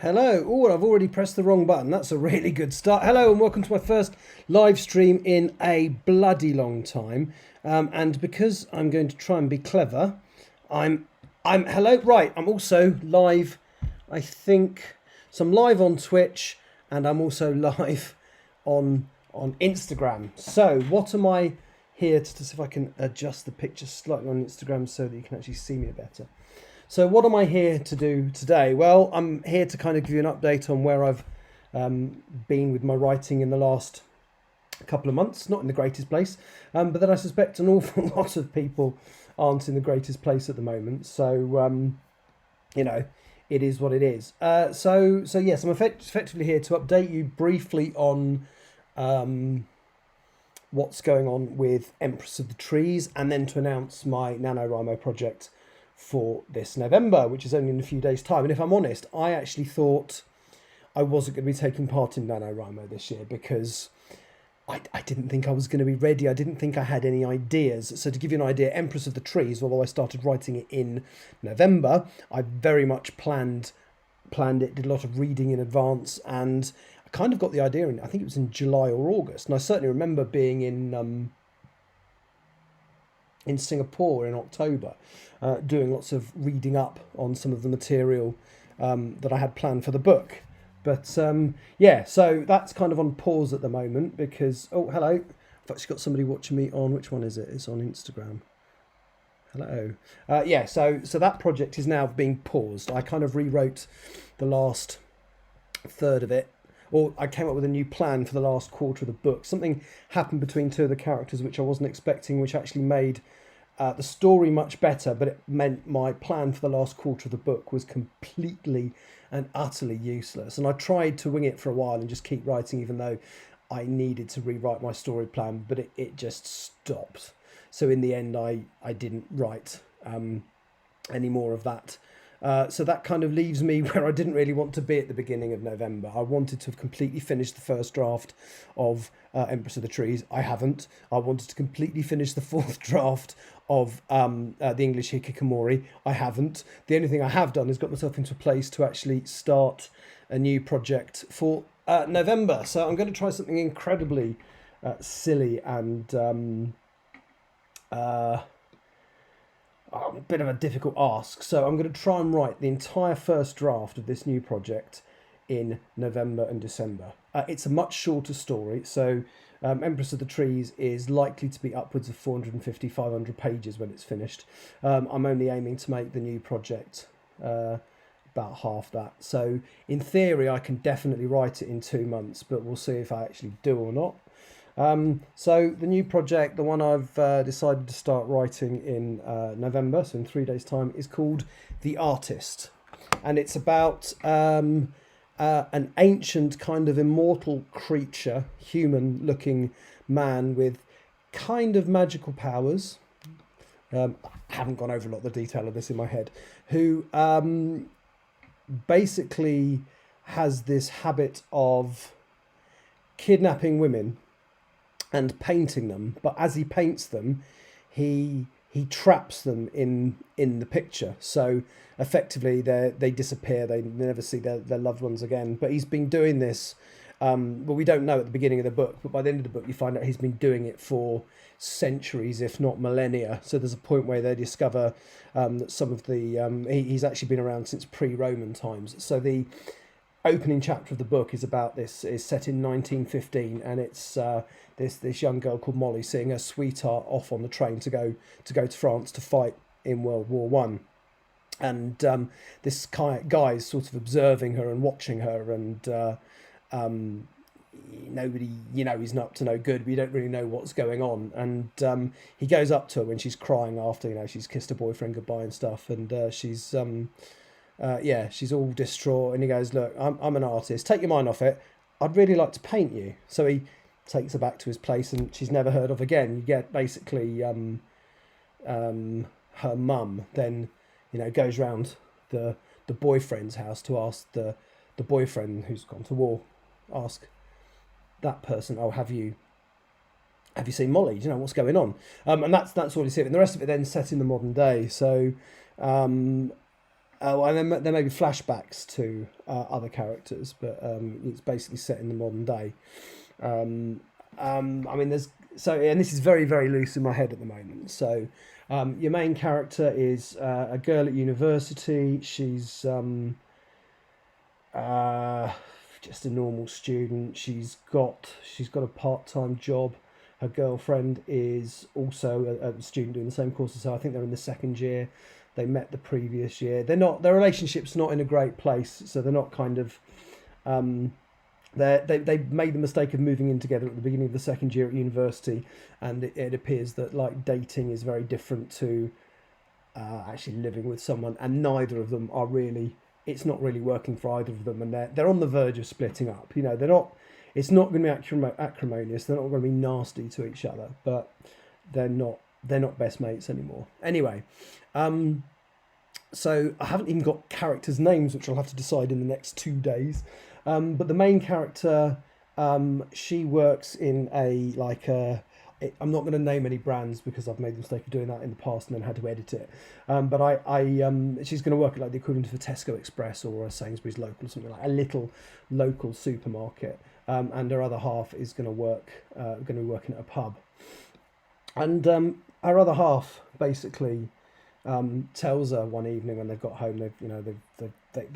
Hello. Oh, I've already pressed the wrong button. That's a really good start. Hello and welcome to my first live stream in a bloody long time. And because I'm going to try and be clever, hello. Right. I'm also live. I think so. I'm live on Twitch and I'm also live on Instagram. So what am I here to see if I can adjust the picture slightly on Instagram so that you can actually see me better. So what am I here to do today? Well, I'm here to kind of give you an update on where I've been with my writing in the last couple of months. Not in the greatest place, but then I suspect an awful lot of people aren't in the greatest place at the moment. So, it is what it is. So yes, I'm effectively here to update you briefly on what's going on with Empress of the Trees, and then to announce my NaNoWriMo project for this November, which is only in a few days' time. And if I'm honest, I actually thought I wasn't going to be taking part in NaNoWriMo this year because I didn't think I was going to be ready. I didn't think I had any ideas. So to give you an idea, Empress of the Trees, although I started writing it in November, I very much planned it, did a lot of reading in advance, and I kind of got the idea I think it was in July or August. And I certainly remember being in Singapore in October, doing lots of reading up on some of the material that I had planned for the book. But so that's kind of on pause at the moment because, oh, hello. I've actually got somebody watching me on, which one is it? It's on Instagram. Hello. So that project is now being paused. I kind of rewrote the last third of it, or I came up with a new plan for the last quarter of the book. Something happened between two of the characters which I wasn't expecting, which actually made the story much better, but it meant my plan for the last quarter of the book was completely and utterly useless. And I tried to wing it for a while and just keep writing, even though I needed to rewrite my story plan, but it just stopped. So in the end, I didn't write any more of that. So that kind of leaves me where I didn't really want to be at the beginning of November. I wanted to have completely finished the first draft of Empress of the Trees. I haven't. I wanted to completely finish the fourth draft of the English Hikikomori. I haven't. The only thing I have done is got myself into a place to actually start a new project for November. So I'm going to try something incredibly silly and a bit of a difficult ask. So I'm going to try and write the entire first draft of this new project in November and December. It's a much shorter story, so Empress of the Trees is likely to be upwards of 450, 500 pages when it's finished. I'm only aiming to make the new project about half that. So in theory, I can definitely write it in 2 months, but we'll see if I actually do or not. So the new project, the one I've decided to start writing in November, so in 3 days' time, is called The Artist. And it's about an ancient kind of immortal creature, human-looking man with kind of magical powers. I haven't gone over a lot of the detail of this in my head, who basically has this habit of kidnapping women and painting them, but as he paints them, he traps them in the picture. So effectively, they disappear. They never see their loved ones again. But he's been doing this. We don't know at the beginning of the book, but by the end of the book, you find out he's been doing it for centuries, if not millennia. So there's a point where they discover that some of the he's actually been around since pre-Roman times. So the opening chapter of the book is about this. Is set in 1915, and it's this young girl called Molly seeing her sweetheart off on the train to go to France to fight in World War One, and this guy is sort of observing her and watching her, and nobody, he's not up to no good. We don't really know what's going on, and he goes up to her when she's crying after she's kissed her boyfriend goodbye and stuff, and she's all distraught, and he goes, look, I'm an artist, take your mind off it, I'd really like to paint you. So he takes her back to his place, and she's never heard of again. You get basically her mum then goes round the boyfriend's house to ask the boyfriend who's gone to war, ask that person, oh, have you seen Molly, do you know what's going on? And that's all you see, and the rest of it then set in the modern day. So Oh, and then there may be flashbacks to other characters, but it's basically set in the modern day. I mean, and this is very, very loose in my head at the moment. So, your main character is a girl at university. She's just a normal student. She's got a part-time job. Her girlfriend is also a student doing the same course as her. I think they're in the second year. They met the previous year. Their relationship's not in a great place, so they're not kind of they made the mistake of moving in together at the beginning of the second year at university, and it appears that like dating is very different to actually living with someone, and neither of them are really. It's not really working for either of them, and they're on the verge of splitting up. You know, they're not. It's not going to be acrimonious. They're not going to be nasty to each other, but they're not best mates anymore. Anyway, so I haven't even got characters' names, which I'll have to decide in the next 2 days. But the main character, she works in I'm not going to name any brands because I've made the mistake of doing that in the past and then had to edit it. But she's going to work at like the equivalent of a Tesco Express or a Sainsbury's Local or something, like a little local supermarket. And her other half is going to be working at a pub. And her other half basically tells her one evening when they've got home, they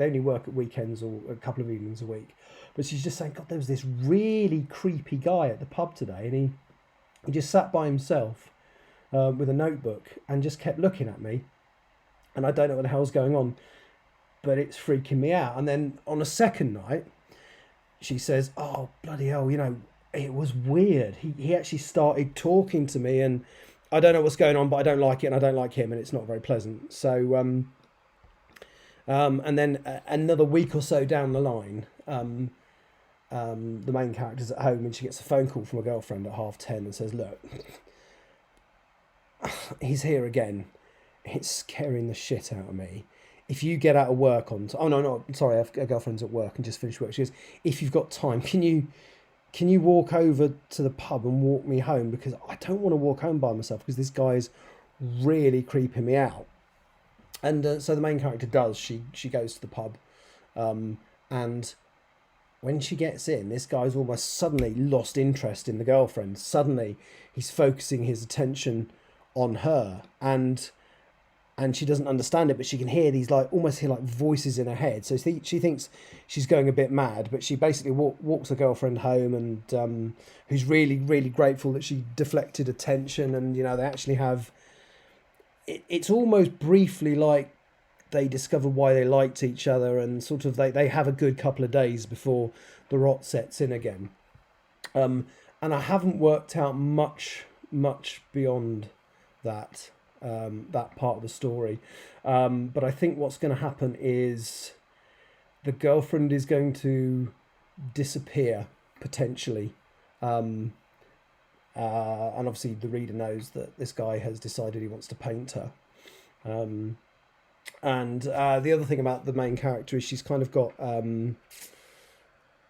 only work at weekends or a couple of evenings a week, but she's just saying, God, there was this really creepy guy at the pub today, and he just sat by himself with a notebook and just kept looking at me, and I don't know what the hell's going on, but it's freaking me out. And then on a second night, she says, oh, bloody hell, it was weird. He actually started talking to me, and I don't know what's going on, but I don't like it, and I don't like him, and it's not very pleasant. So, and then another week or so down the line, the main character's at home, and she gets a phone call from a girlfriend at 10:30 and says, look, he's here again. It's scaring the shit out of me. If you get out of work sorry, her girlfriend's at work and just finished work. She goes, if you've got time, can you walk over to the pub and walk me home? Because I don't want to walk home by myself because this guy's really creeping me out. And so the main character does. She goes to the pub, and when she gets in, this guy's almost suddenly lost interest in the girlfriend. Suddenly, he's focusing his attention on her, and she doesn't understand it, but she can hear these almost hear voices in her head. So she thinks she's going a bit mad, but she basically walks her girlfriend home, and who's really, really grateful that she deflected attention, and they actually have. It's almost briefly like they discover why they liked each other, and sort of they have a good couple of days before the rot sets in again. And I haven't worked out much beyond that. That part of the story, but I think what's going to happen is the girlfriend is going to disappear potentially, and obviously the reader knows that this guy has decided he wants to paint her, and the other thing about the main character is she's kind of got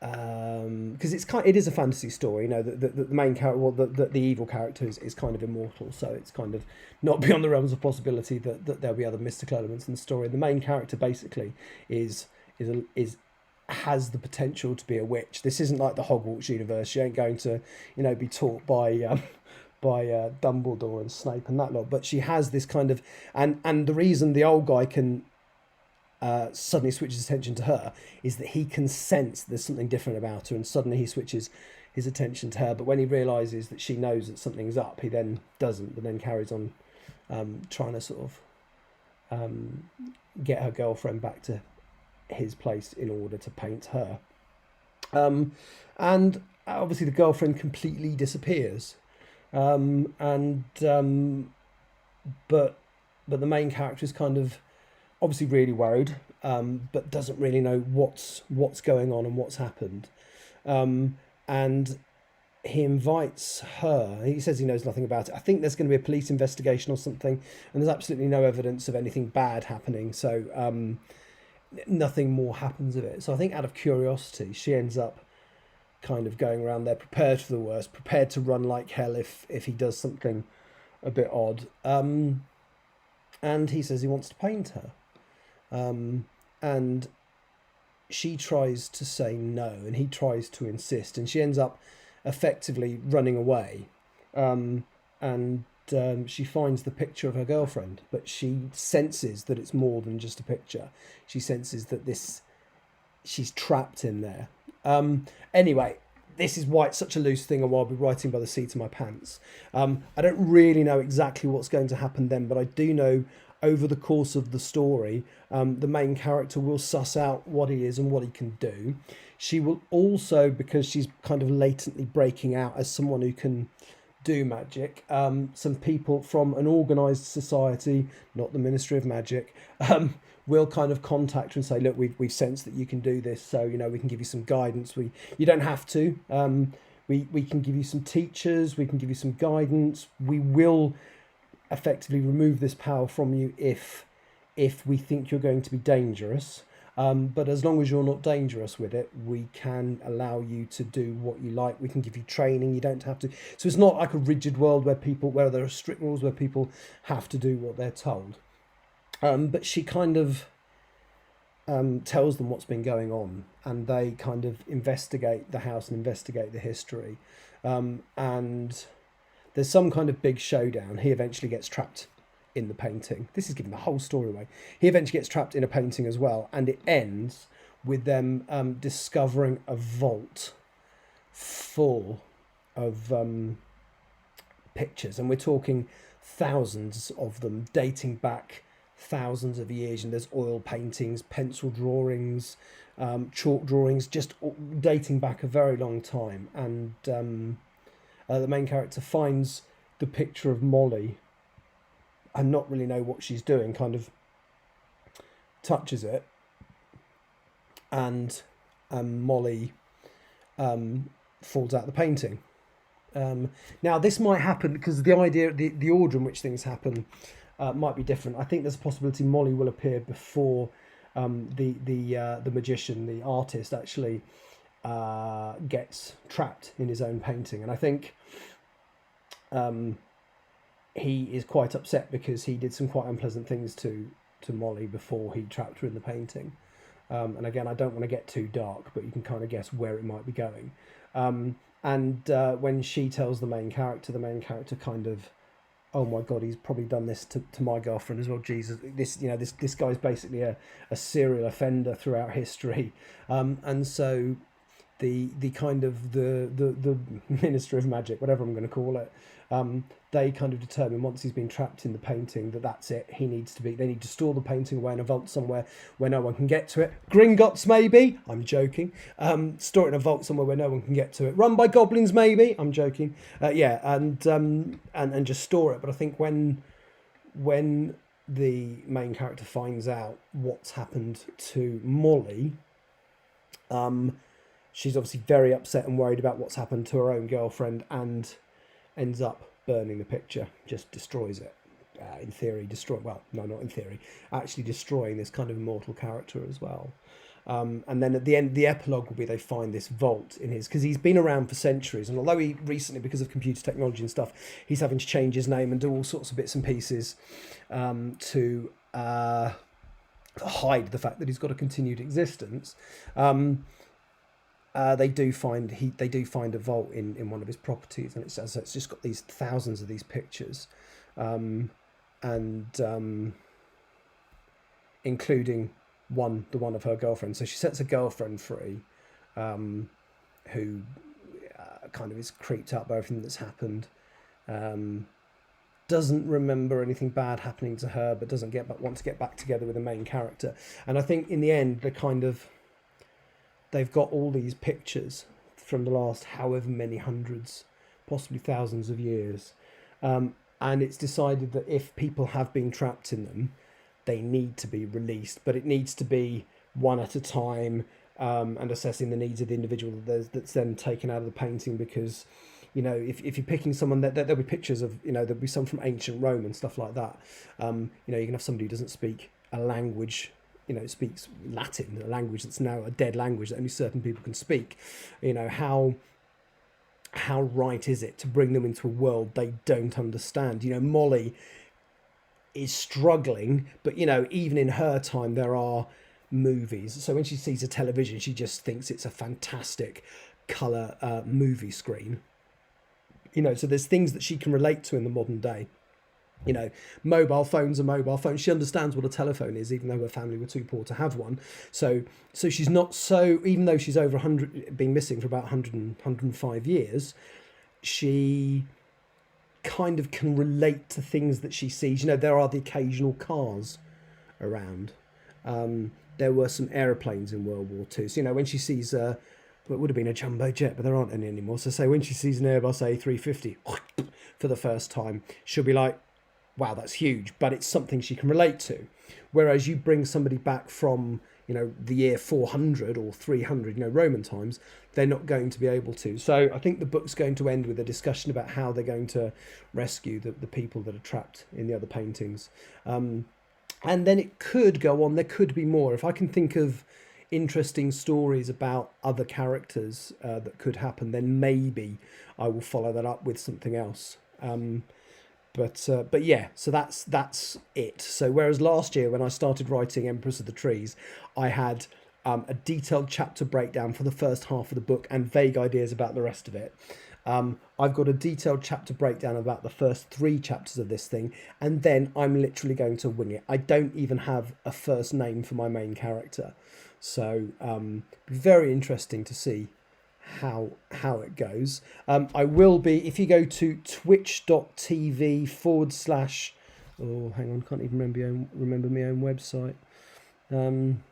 because it is a fantasy story, the main character, the evil character is kind of immortal, so it's kind of not beyond the realms of possibility that there'll be other mystical elements in the story. The main character basically has the potential to be a witch. This isn't like the Hogwarts universe. She ain't going to be taught by Dumbledore and Snape and that lot, but she has this kind of and the reason the old guy can suddenly switches attention to her is that he can sense there's something different about her, and suddenly he switches his attention to her. But when he realizes that she knows that something's up, he then doesn't, but then carries on trying to sort of get her girlfriend back to his place in order to paint her. And obviously the girlfriend completely disappears, but the main character is kind of obviously really worried, but doesn't really know what's going on and what's happened. And he invites her. He says he knows nothing about it. I think there's going to be a police investigation or something, and there's absolutely no evidence of anything bad happening. So nothing more happens of it. So I think out of curiosity, she ends up kind of going around there, prepared for the worst, prepared to run like hell if he does something a bit odd. And he says he wants to paint her. and she tries to say no, and he tries to insist, and she ends up effectively running away. And she finds the picture of her girlfriend, but she senses that it's more than just a picture. She senses that she's trapped in there. Anyway, this is why it's such a loose thing, and why I'll be writing by the seat of my pants. I don't really know exactly what's going to happen then, but I do know over the course of the story, the main character will suss out what he is and what he can do. She will also, because she's kind of latently breaking out as someone who can do magic, some people from an organised society, not the Ministry of Magic, will kind of contact her and say, look, we've sensed that you can do this, so we can give you some guidance. You don't have to. We can give you some teachers, we can give you some guidance. We will effectively remove this power from you if we think you're going to be dangerous. But as long as you're not dangerous with it, we can allow you to do what you like. We can give you training. You don't have to. So it's not like a rigid world where there are strict rules where people have to do what they're told. But she kind of tells them what's been going on, and they kind of investigate the house and investigate the history. And there's some kind of big showdown. He eventually gets trapped in the painting. This is giving the whole story away. He eventually gets trapped in a painting as well, and it ends with them discovering a vault full of pictures, and we're talking thousands of them dating back thousands of years. And there's oil paintings, pencil drawings, chalk drawings, just dating back a very long time. And the main character finds the picture of Molly and not really know what she's doing, kind of touches it, and Molly falls out the painting. Now this might happen because the order in which things happen might be different. I think there's a possibility Molly will appear before the magician, the artist, actually gets trapped in his own painting. And I think he is quite upset because he did some quite unpleasant things to Molly before he trapped her in the painting. And again, I don't want to get too dark, but you can kind of guess where it might be going. And when she tells the main character kind of, oh my God, he's probably done this to my girlfriend as well. Jesus, this guy's basically a serial offender throughout history. And so the kind of the Minister of Magic, whatever I'm going to call it, they kind of determine once he's been trapped in the painting that's it. They need to store the painting away in a vault somewhere where no one can get to it. Gringotts maybe, I'm joking. Store it in a vault somewhere where no one can get to it. Run by goblins maybe, I'm joking. And just store it. But I think when the main character finds out what's happened to Molly, she's obviously very upset and worried about what's happened to her own girlfriend, and ends up burning the picture, just destroys it. In theory, not in theory, actually destroying this kind of immortal character as well. And then at the end, the epilogue will be they find this vault in his, because he's been around for centuries, and although he recently, because of computer technology and stuff, he's having to change his name and do all sorts of bits and pieces to hide the fact that he's got a continued existence. They do find a vault in one of his properties, and it's just got these thousands of these pictures, including the one of her girlfriend. So she sets her girlfriend free, who kind of is creeped out by everything that's happened. Doesn't remember anything bad happening to her, but doesn't want to get back together with the main character. And I think in the end, they've got all these pictures from the last however many hundreds, possibly thousands of years. And it's decided that if people have been trapped in them, they need to be released, but it needs to be one at a time, and assessing the needs of the individual that's then taken out of the painting. Because, if you're picking someone, there'll be pictures of, there'll be some from ancient Rome and stuff like that. You can have somebody who doesn't speak a language, speaks Latin, a language that's now a dead language that only certain people can speak. How right is it to bring them into a world they don't understand? Molly is struggling, but you know, even in her time there are movies, so when she sees a television she just thinks it's a fantastic colour movie screen, you know, so there's things that she can relate to in the modern day. You know, mobile phones are mobile phones. She understands what a telephone is, even though her family were too poor to have one. So she's not so, even though she's over 100, been missing for about 105 years, she kind of can relate to things that she sees. You know, there are the occasional cars around. There were some aeroplanes in World War II. So, you know, when she sees, well, it would have been a jumbo jet, but there aren't any anymore. So say when she sees an Airbus A350 for the first time, she'll be like, wow, that's huge, but it's something she can relate to. Whereas you bring somebody back from, you know, the year 400 or 300, you know, Roman times, they're not going to be able to. So I think the book's going to end with a discussion about how they're going to rescue the people that are trapped in the other paintings. And then it could go on, there could be more. If I can think of interesting stories about other characters that could happen, then maybe I will follow that up with something else. But yeah, so that's it. So whereas last year when I started writing Empress of the Trees, I had a detailed chapter breakdown for the first half of the book and vague ideas about the rest of it. I've got a detailed chapter breakdown about the first 3 chapters of this thing, and then I'm literally going to wing it. I don't even have a first name for my main character. So very interesting to see how it goes. I will be, if you go to twitch.tv / oh, hang on, can't even remember my own website. Hang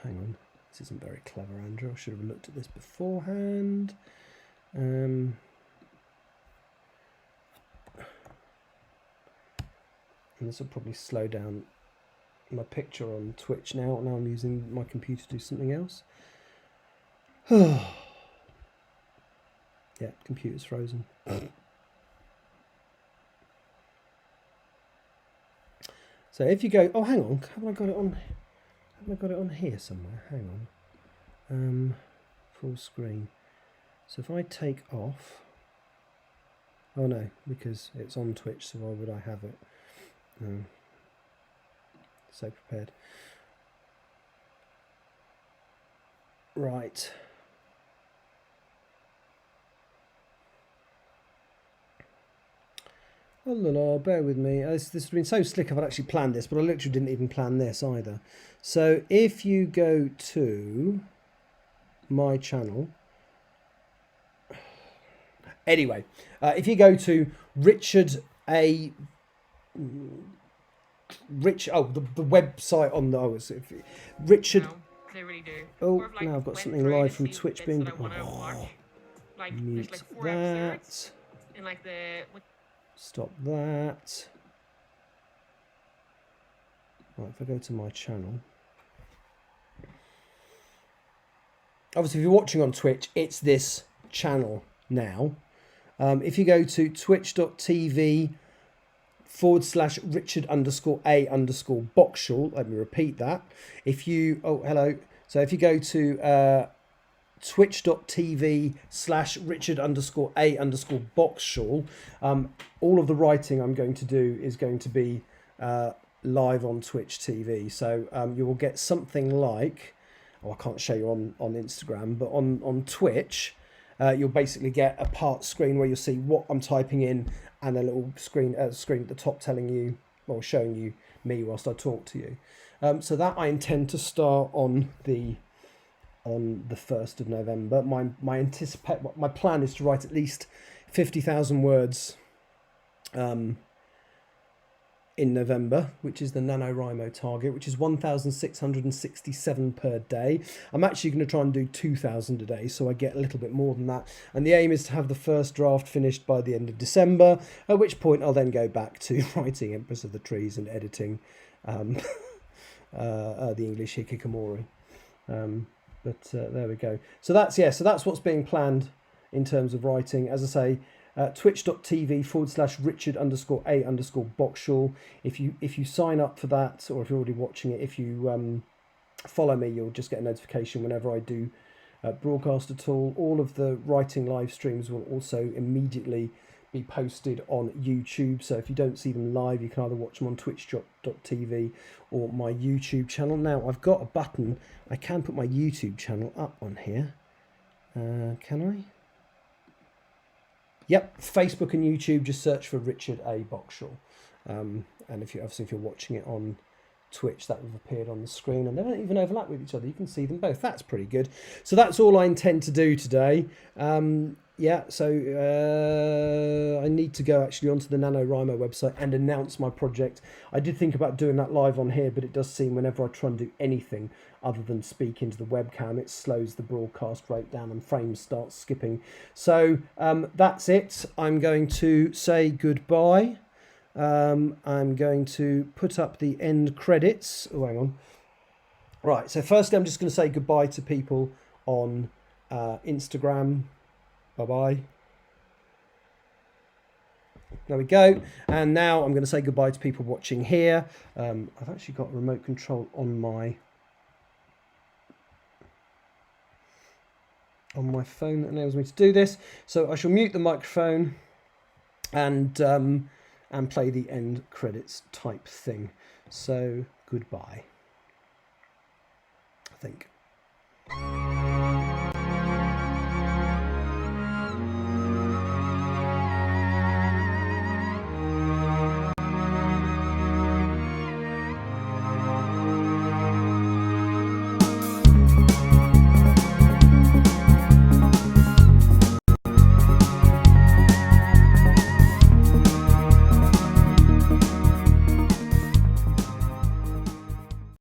on, this isn't very clever, Andrew. I should have looked at this beforehand. And this will probably slow down my picture on Twitch now. Now I'm using my computer to do something else. Yeah, computer's frozen. So if you go, oh, hang on, haven't I got it on? Haven't I got it on here somewhere? Hang on. Full screen. So if I take off, oh no, because it's on Twitch, so why would I have it? No. So prepared. Right. Oh la la, bear with me. This has been so slick I've actually planned this, but I literally didn't even plan this either. So if you go to my channel, anyway, if you go to the website on the Richard. No, they really do. Oh, now I've got something live from Twitch being. Like, mute there's like 4 that. episodes in like the. Stop that. Right, if I go to my channel. Obviously, if you're watching on Twitch, it's this channel now. If you go to twitch.tv / Richard_A_Boxshall, let me repeat that. If you, oh, hello. So if you go to twitch.tv / Richard_A_Boxshall, all of the writing I'm going to do is going to be live on Twitch TV. So you will get something like, oh, I can't show you on Instagram, but on Twitch, you'll basically get a part screen where you'll see what I'm typing in and a little screen at the top telling you, or showing you me whilst I talk to you. So that I intend to start on the 1st of November. My plan is to write at least 50,000 words in November, which is the NaNoWriMo target, which is 1,667 per day. I'm actually going to try and do 2,000 a day, so I get a little bit more than that. And the aim is to have the first draft finished by the end of December, at which point I'll then go back to writing Empress of the Trees and editing the English Hikikomori. But there we go. So that's what's being planned in terms of writing. As I say, twitch.tv / Richard_A_Boxshall. If you sign up for that, or if you're already watching it, if you follow me, you'll just get a notification whenever I do broadcast at all. All of the writing live streams will also immediately be posted on YouTube. So if you don't see them live, you can either watch them on twitch.tv or my YouTube channel. Now, I've got a button. I can put my YouTube channel up on here. Can I? Yep, Facebook and YouTube, just search for Richard A. Boxshall. And if you're watching it on Twitch, that will have appeared on the screen, and they don't even overlap with each other. You can see them both. That's pretty good. So that's all I intend to do today. So I need to go actually onto the NaNoWriMo website and announce my project. I did think about doing that live on here, but it does seem whenever I try and do anything other than speak into the webcam, it slows the broadcast rate down and frames start skipping. So that's it. I'm going to say goodbye. I'm going to put up the end credits. Oh, hang on. Right, so firstly, I'm just going to say goodbye to people on Instagram. Bye-bye. There we go. And now I'm going to say goodbye to people watching here. I've actually got remote control on my phone that enables me to do this. So I shall mute the microphone and play the end credits type thing. So goodbye, I think.